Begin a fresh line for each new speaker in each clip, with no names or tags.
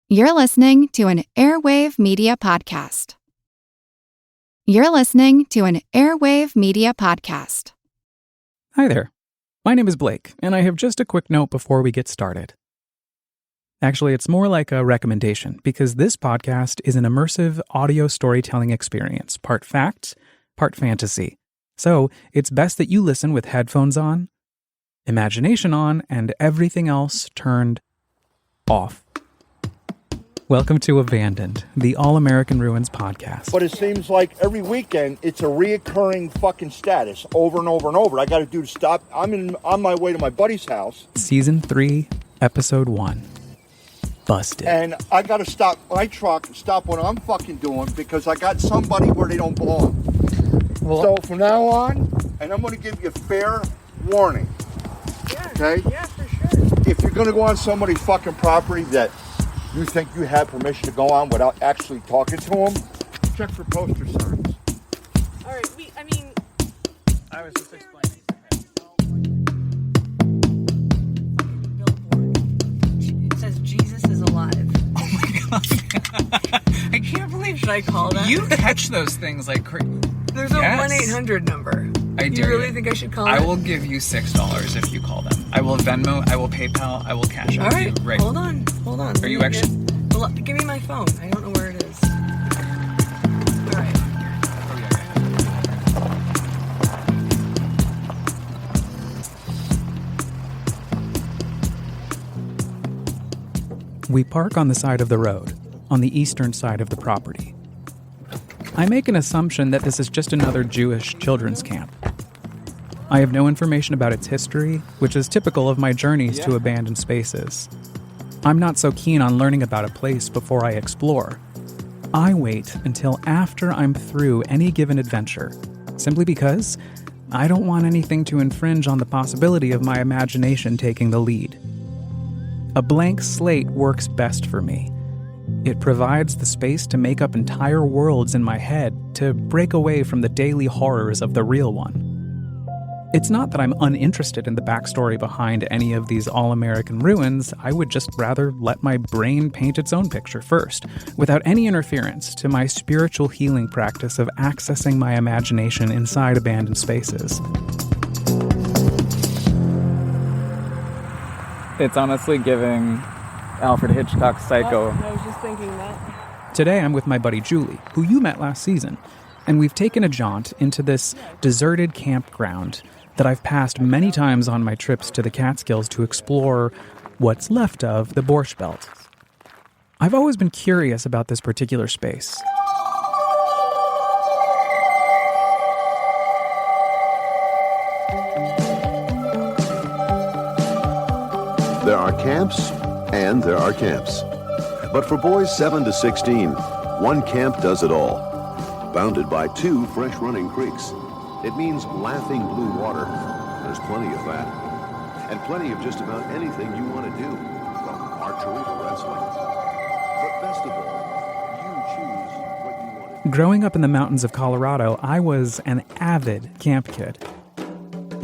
You're listening to an Airwave Media Podcast. You're listening to an Airwave Media Podcast.
Hi there. My name is Blake, and I have just a quick note before we get started. Actually, it's more like a recommendation, because this podcast is an immersive audio storytelling experience, part fact, part fantasy. So, it's best that you listen with headphones on, imagination on, and everything else turned off. Welcome to Abandoned, the All-American Ruins podcast.
But it seems like every weekend, it's a reoccurring fucking status over and over and over. I got to do to stop. I'm on my way to my buddy's house.
Season 3, Episode 1. Busted.
And I got to stop my truck, stop what I'm fucking doing, because I got somebody where they don't belong. So from now on, and I'm going to give you a fair warning.
Yeah,
okay?
Yeah, for sure.
If you're going to go on somebody's fucking property that you think you have permission to go on without actually talking to them, check for poster signs.
All right,
I was just explaining.
It says Jesus is alive.
Oh my god.
I can't believe, should I call that?
You catch those things like crazy.
There's a 1-800 number.
I
Do you really think I should call it?
I will give you $6 if you call them. I will Venmo, I will PayPal, I will Cash App
All right,
you. Right.
hold on.
Are you actually...
Well, give me my phone. I don't know where it is. All right.
We park on the side of the road, on the eastern side of the property. I make an assumption that this is just another Jewish children's camp. I have no information about its history, which is typical of my journeys to abandoned spaces. I'm not so keen on learning about a place before I explore. I wait until after I'm through any given adventure, simply because I don't want anything to infringe on the possibility of my imagination taking the lead. A blank slate works best for me. It provides the space to make up entire worlds in my head, to break away from the daily horrors of the real one. It's not that I'm uninterested in the backstory behind any of these all-American ruins. I would just rather let my brain paint its own picture first, without any interference to my spiritual healing practice of accessing my imagination inside abandoned spaces. It's honestly giving Alfred Hitchcock's Psycho.
I was just thinking that.
Today I'm with my buddy Julie, who you met last season, and we've taken a jaunt into this deserted campground that I've passed many times on my trips to the Catskills to explore what's left of the Borscht Belt. I've always been curious about this particular space.
There are camps, and there are camps. But for boys 7 to 16, one camp does it all. Bounded by 2 fresh-running creeks. It means laughing blue water. There's plenty of that. And plenty of just about anything you want to do, from archery to wrestling. But best of all, you choose what you want to do.
Growing up in the mountains of Colorado, I was an avid camp kid.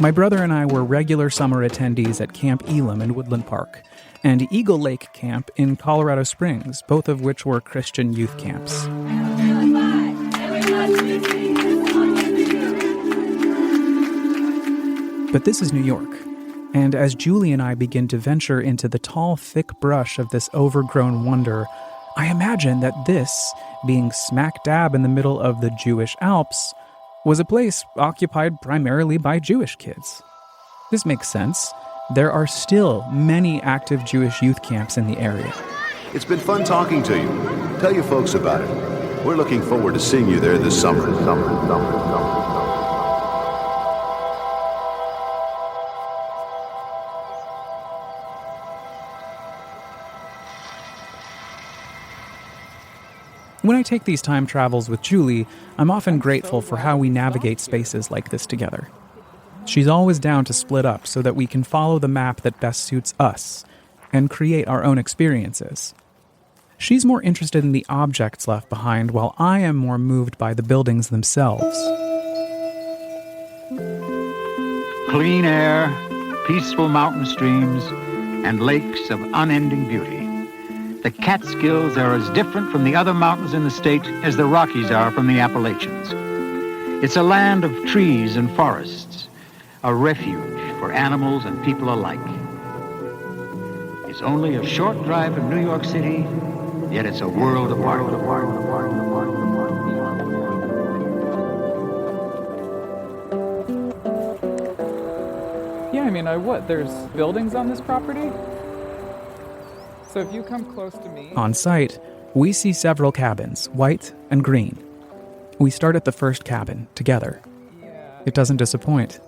My brother and I were regular summer attendees at Camp Elam in Woodland Park and Eagle Lake Camp in Colorado Springs, both of which were Christian youth camps. But this is New York, and as Julie and I begin to venture into the tall, thick brush of this overgrown wonder, I imagine that this, being smack dab in the middle of the Jewish Alps, was a place occupied primarily by Jewish kids. This makes sense. There are still many active Jewish youth camps in the area.
It's been fun talking to you. Tell your folks about it. We're looking forward to seeing you there this summer.
When I take these time travels with Julie, I'm often grateful for how we navigate spaces like this together. She's always down to split up so that we can follow the map that best suits us and create our own experiences. She's more interested in the objects left behind, while I am more moved by the buildings themselves.
Clean air, peaceful mountain streams, and lakes of unending beauty. The Catskills are as different from the other mountains in the state as the Rockies are from the Appalachians. It's a land of trees and forests, a refuge for animals and people alike. It's only a short drive from New York City, yet it's a world apart.
Yeah, I mean, there's buildings on this property? So if you come close to me... On site, we see several cabins, white and green. We start at the first cabin, together. It doesn't disappoint.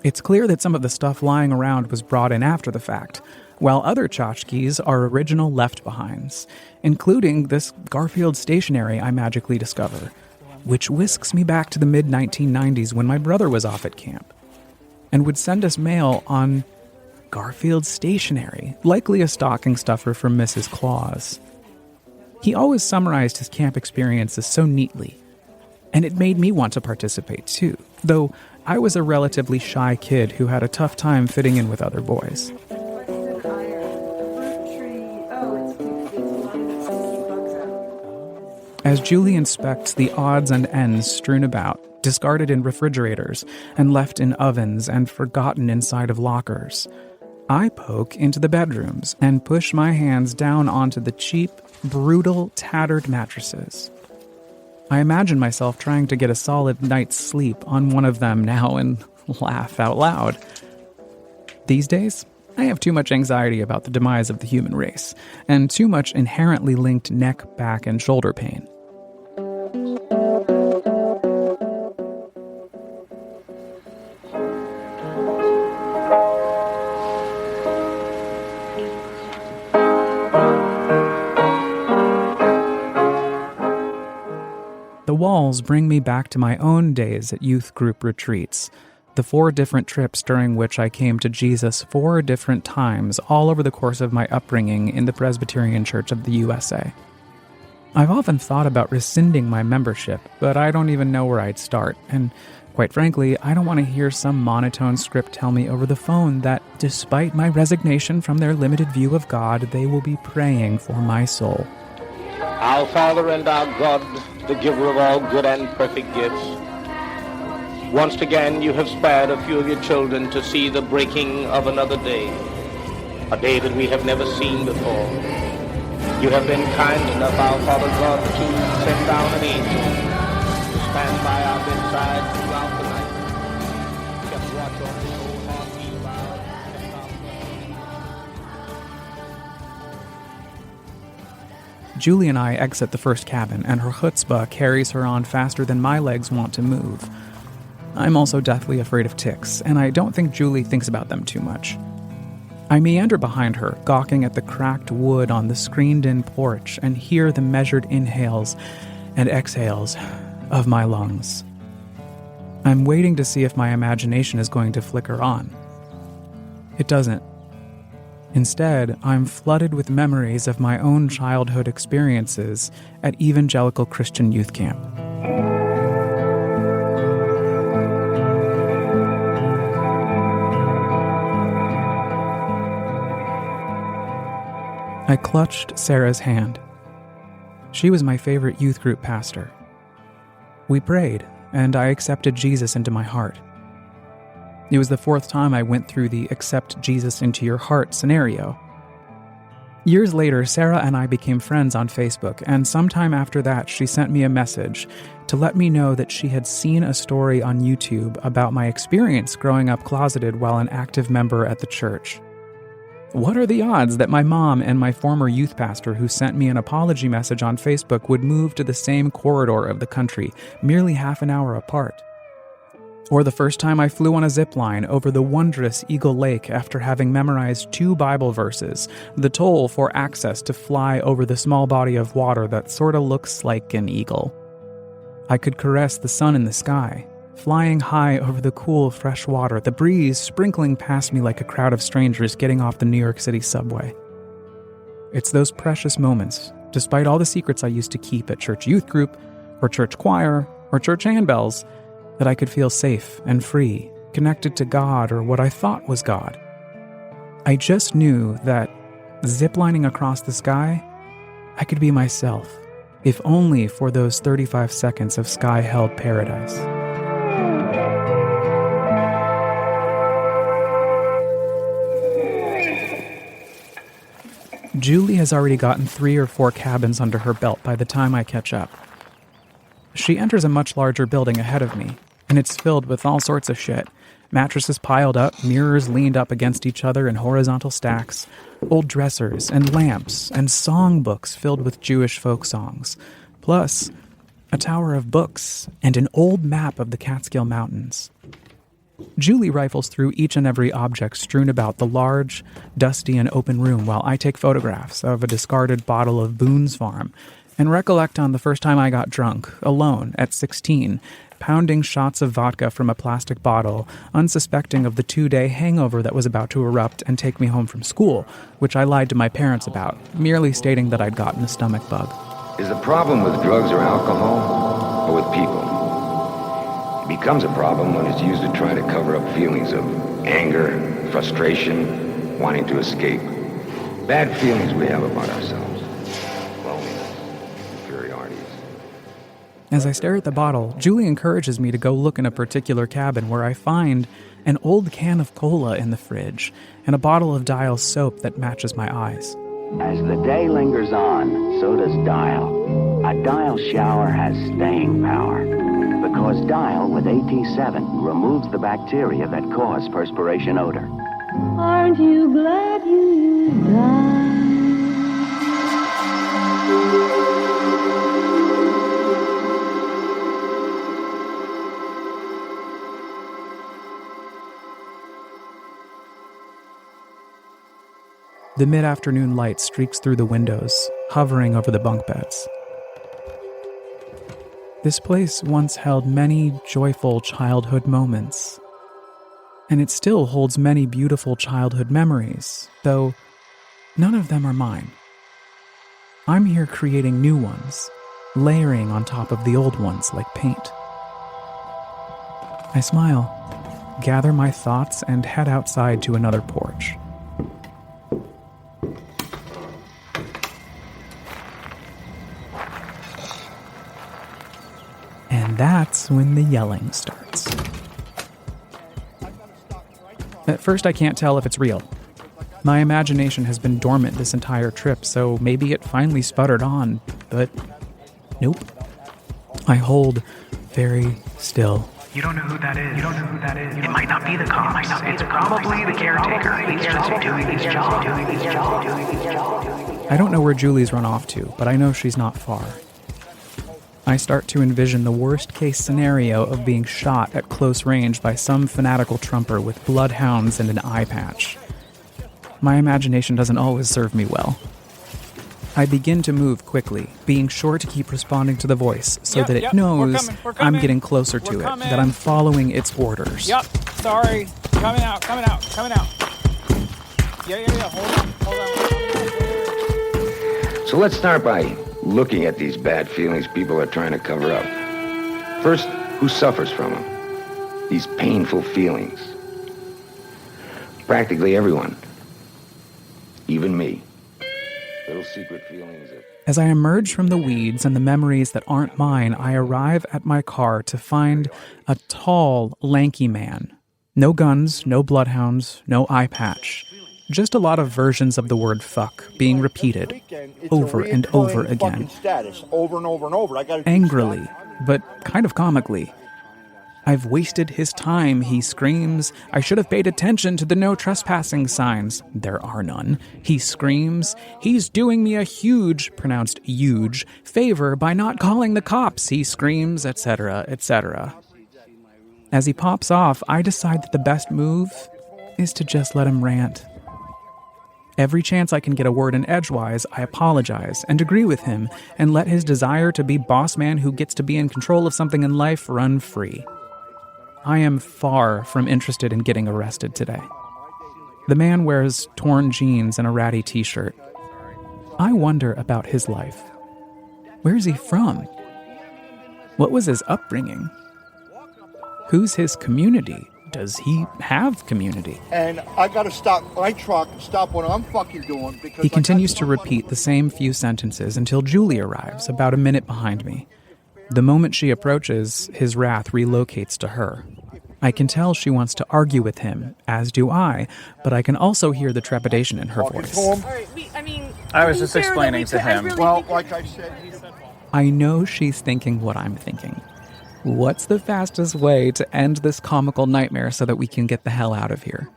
It's clear that some of the stuff lying around was brought in after the fact, while other tchotchkes are original left-behinds, including this Garfield stationery I magically discover, which whisks me back to the mid-1990s when my brother was off at camp, and would send us mail on Garfield stationery, likely a stocking stuffer from Mrs. Claus. He always summarized his camp experiences so neatly, and it made me want to participate too, though I was a relatively shy kid who had a tough time fitting in with other boys. As Julie inspects the odds and ends strewn about, discarded in refrigerators and left in ovens and forgotten inside of lockers, I poke into the bedrooms and push my hands down onto the cheap, brutal, tattered mattresses. I imagine myself trying to get a solid night's sleep on one of them now and laugh out loud. These days, I have too much anxiety about the demise of the human race, and too much inherently linked neck, back, and shoulder pain. The walls bring me back to my own days at youth group retreats, the 4 different trips during which I came to Jesus 4 different times all over the course of my upbringing in the Presbyterian Church of the USA. I've often thought about rescinding my membership, but I don't even know where I'd start, and quite frankly, I don't want to hear some monotone script tell me over the phone that, despite my resignation from their limited view of God, they will be praying for my soul.
Our Father and our God, the giver of all good and perfect gifts, once again you have spared a few of your children to see the breaking of another day, a day that we have never seen before. You have been kind enough, our Father God, to send down an angel to stand by our bedside throughout the night, kept watch on this old heartbeat of ours, kept our...
Julie and I exit the first cabin, and her chutzpah carries her on faster than my legs want to move. I'm also deathly afraid of ticks, and I don't think Julie thinks about them too much. I meander behind her, gawking at the cracked wood on the screened-in porch, and hear the measured inhales and exhales of my lungs. I'm waiting to see if my imagination is going to flicker on. It doesn't. Instead, I'm flooded with memories of my own childhood experiences at Evangelical Christian Youth Camp. I clutched Sarah's hand. She was my favorite youth group pastor. We prayed, and I accepted Jesus into my heart. It was the 4th time I went through the accept Jesus into your heart scenario. Years later, Sarah and I became friends on Facebook, and sometime after that, she sent me a message to let me know that she had seen a story on YouTube about my experience growing up closeted while an active member at the church. What are the odds that my mom and my former youth pastor who sent me an apology message on Facebook would move to the same corridor of the country, merely half an hour apart? Or the first time I flew on a zip line over the wondrous Eagle Lake after having memorized 2 Bible verses, the toll for access to fly over the small body of water that sorta looks like an eagle. I could caress the sun in the sky, flying high over the cool, fresh water, the breeze sprinkling past me like a crowd of strangers getting off the New York City subway. It's those precious moments, despite all the secrets I used to keep at church youth group, or church choir, or church handbells, that I could feel safe and free, connected to God or what I thought was God. I just knew that ziplining across the sky I could be myself, if only for those 35 seconds of sky-held paradise. Julie has already gotten 3 or 4 cabins under her belt by the time I catch up. She enters a much larger building ahead of me, and it's filled with all sorts of shit. Mattresses piled up, mirrors leaned up against each other in horizontal stacks, old dressers and lamps and songbooks filled with Jewish folk songs, plus a tower of books and an old map of the Catskill Mountains. Julie rifles through each and every object strewn about the large, dusty, and open room while I take photographs of a discarded bottle of Boone's Farm and recollect on the first time I got drunk, alone, at 16, pounding shots of vodka from a plastic bottle, unsuspecting of the 2-day hangover that was about to erupt and take me home from school, which I lied to my parents about, merely stating that I'd gotten a stomach bug.
Is the problem with drugs or alcohol, or with people? It becomes a problem when it's used to try to cover up feelings of anger, frustration, wanting to escape. Bad feelings we have about ourselves. Loneliness, inferiorities.
As I stare at the bottle, Julie encourages me to go look in a particular cabin where I find an old can of cola in the fridge and a bottle of Dial soap that matches my eyes.
As the day lingers on, so does Dial. A Dial shower has staying power. Because Dial with AT7 removes the bacteria that cause perspiration odor.
Aren't you glad you used Dial?
The mid-afternoon light streaks through the windows, hovering over the bunk beds. This place once held many joyful childhood moments, and it still holds many beautiful childhood memories, though none of them are mine. I'm here creating new ones, layering on top of the old ones like paint. I smile, gather my thoughts, and head outside to another porch. And that's when the yelling starts. At first, I can't tell if it's real. My imagination has been dormant this entire trip, so maybe it finally sputtered on, but nope. I hold very still.
You don't know who that is. You don't know who that is. It might not be the cops. It's probably the caretaker. He's just doing his job.
I don't know where Julie's run off to, but I know she's not far. I start to envision the worst-case scenario of being shot at close range by some fanatical trumper with bloodhounds and an eye patch. My imagination doesn't always serve me well. I begin to move quickly, being sure to keep responding to the voice so that it knows I'm getting closer to it, that I'm following its orders.
Yep, sorry. Coming out. Yeah, hold on.
So let's start by looking at these bad feelings people are trying to cover up. First, who suffers from them? These painful feelings. Practically everyone. Even me. Little secret feelings of...
As I emerge from the weeds and the memories that aren't mine, I arrive at my car to find a tall, lanky man. No guns, no bloodhounds, no eye patch. Just a lot of versions of the word fuck being repeated over and over again. Angrily, but kind of comically. I've wasted his time, he screams. I should have paid attention to the no trespassing signs. There are none. He screams. He's doing me a huge, pronounced huge, favor by not calling the cops. He screams, etc., etc. As he pops off, I decide that the best move is to just let him rant. Every chance I can get a word in edgewise, I apologize and agree with him and let his desire to be boss man who gets to be in control of something in life run free. I am far from interested in getting arrested today. The man wears torn jeans and a ratty t-shirt. I wonder about his life. Where's he from? What was his upbringing? Who's his community? does he have community?
And I gotta stop my truck, stop what I'm fucking doing because
He continues to repeat the same few sentences until Julie arrives, about a minute behind me. The moment she approaches, his wrath relocates to her. I can tell she wants to argue with him, as do I, but I can also hear the trepidation in her voice.
I was just explaining to him.
Well, like I said,
I know she's thinking what I'm thinking. What's the fastest way to end this comical nightmare so that we can get the hell out of here?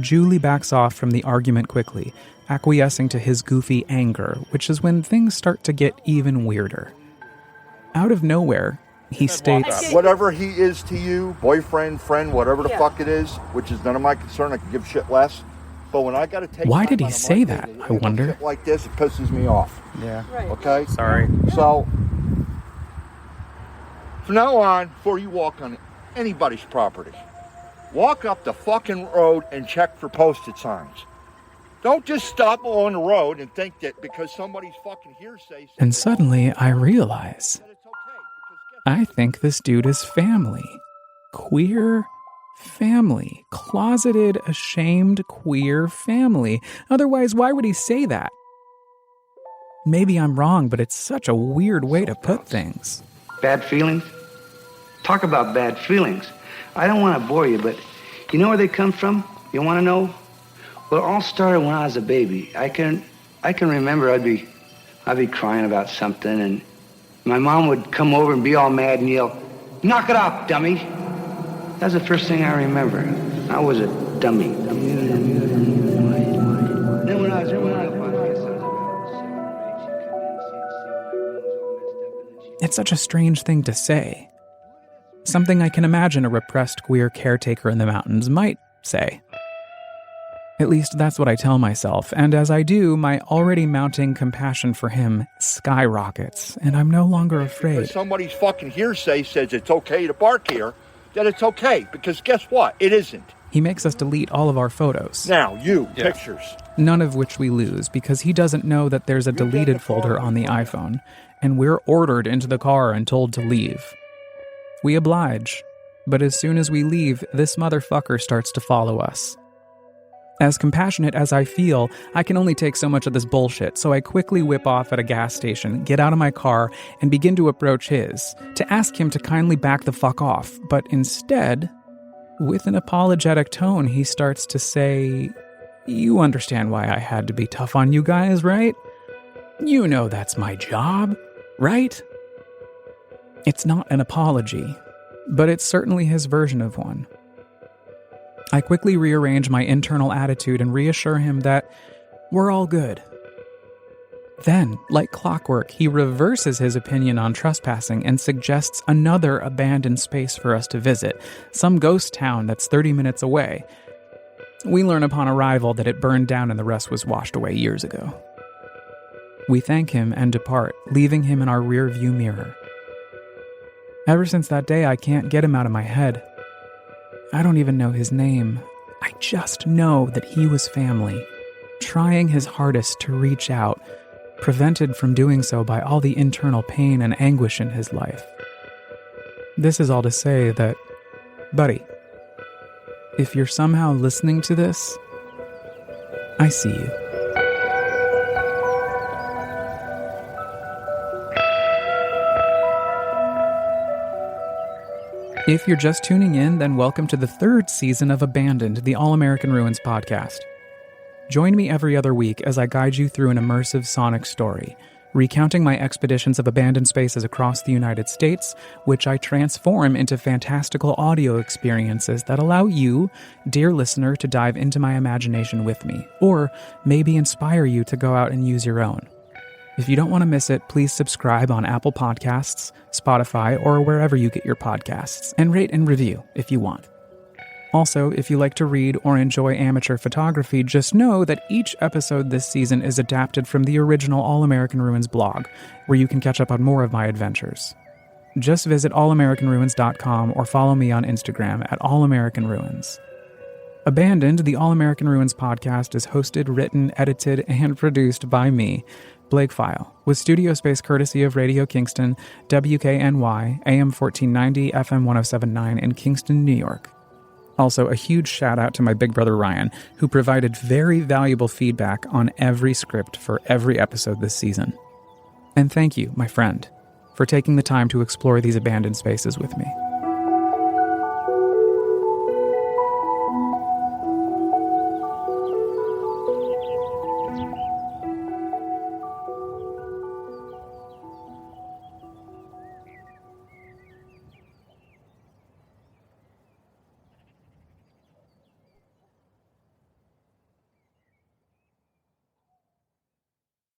Julie backs off from the argument quickly, acquiescing to his goofy anger, which is when things start to get even weirder. Out of nowhere, he states,
whatever he is to you, boyfriend, friend, whatever the fuck it is, which is none of my concern, I could give shit less. But when I gotta take
why did he say that, I wonder?
Shit like this, it pisses me off.
Yeah.
Okay?
Sorry.
So, from now on, before you walk on anybody's property, walk up the fucking road and check for posted signs. Don't just stop on the road and think that because somebody's fucking hearsay.
And suddenly I realize, I think this dude is family. Queer family. Closeted, ashamed, queer family. Otherwise, why would he say that? Maybe I'm wrong, but it's such a weird way to put things.
Bad feelings? Talk about bad feelings. I don't want to bore you, but you know where they come from? You want to know? Well, it all started when I was a baby. I can remember I'd be crying about something, and my mom would come over and be all mad and yell, "Knock it off, dummy!" That's the first thing I remember. I was a dummy. Then when I was
It's such a strange thing to say. Something I can imagine a repressed queer caretaker in the mountains might say. At least that's what I tell myself, and as I do, my already mounting compassion for him skyrockets, and I'm no longer afraid.
If somebody's fucking hearsay says it's okay to bark here, then it's okay, because guess what? It isn't.
He makes us delete all of our photos.
Now, pictures.
None of which we lose, because he doesn't know that there's a deleted folder on the iPhone, and we're ordered into the car and told to leave. We oblige, but as soon as we leave, this motherfucker starts to follow us. As compassionate as I feel, I can only take so much of this bullshit, so I quickly whip off at a gas station, get out of my car, and begin to approach his, to ask him to kindly back the fuck off. But instead, with an apologetic tone, he starts to say, "You understand why I had to be tough on you guys, right? You know that's my job, right?" It's not an apology, but it's certainly his version of one. I quickly rearrange my internal attitude and reassure him that we're all good. Then, like clockwork, he reverses his opinion on trespassing and suggests another abandoned space for us to visit, some ghost town that's 30 minutes away. We learn upon arrival that it burned down and the rest was washed away years ago. We thank him and depart, leaving him in our rear-view mirror. Ever since that day, I can't get him out of my head. I don't even know his name. I just know that he was family, trying his hardest to reach out, prevented from doing so by all the internal pain and anguish in his life. This is all to say that, buddy, if you're somehow listening to this, I see you. If you're just tuning in, then welcome to the third season of Abandoned, the All-American Ruins podcast. Join me every other week as I guide you through an immersive sonic story, recounting my expeditions of abandoned spaces across the United States, which I transform into fantastical audio experiences that allow you, dear listener, to dive into my imagination with me, or maybe inspire you to go out and use your own. If you don't want to miss it, please subscribe on Apple Podcasts, Spotify, or wherever you get your podcasts, and rate and review if you want. Also, if you like to read or enjoy amateur photography, just know that each episode this season is adapted from the original All American Ruins blog, where you can catch up on more of my adventures. Just visit allamericanruins.com or follow me on Instagram at allamericanruins. Abandoned, the All American Ruins podcast is hosted, written, edited, and produced by me, Blake File, with studio space courtesy of Radio Kingston, WKNY, AM 1490, FM 1079 in Kingston, New York. Also, a huge shout out to my big brother Ryan, who provided very valuable feedback on every script for every episode this season. And thank you, my friend, for taking the time to explore these abandoned spaces with me.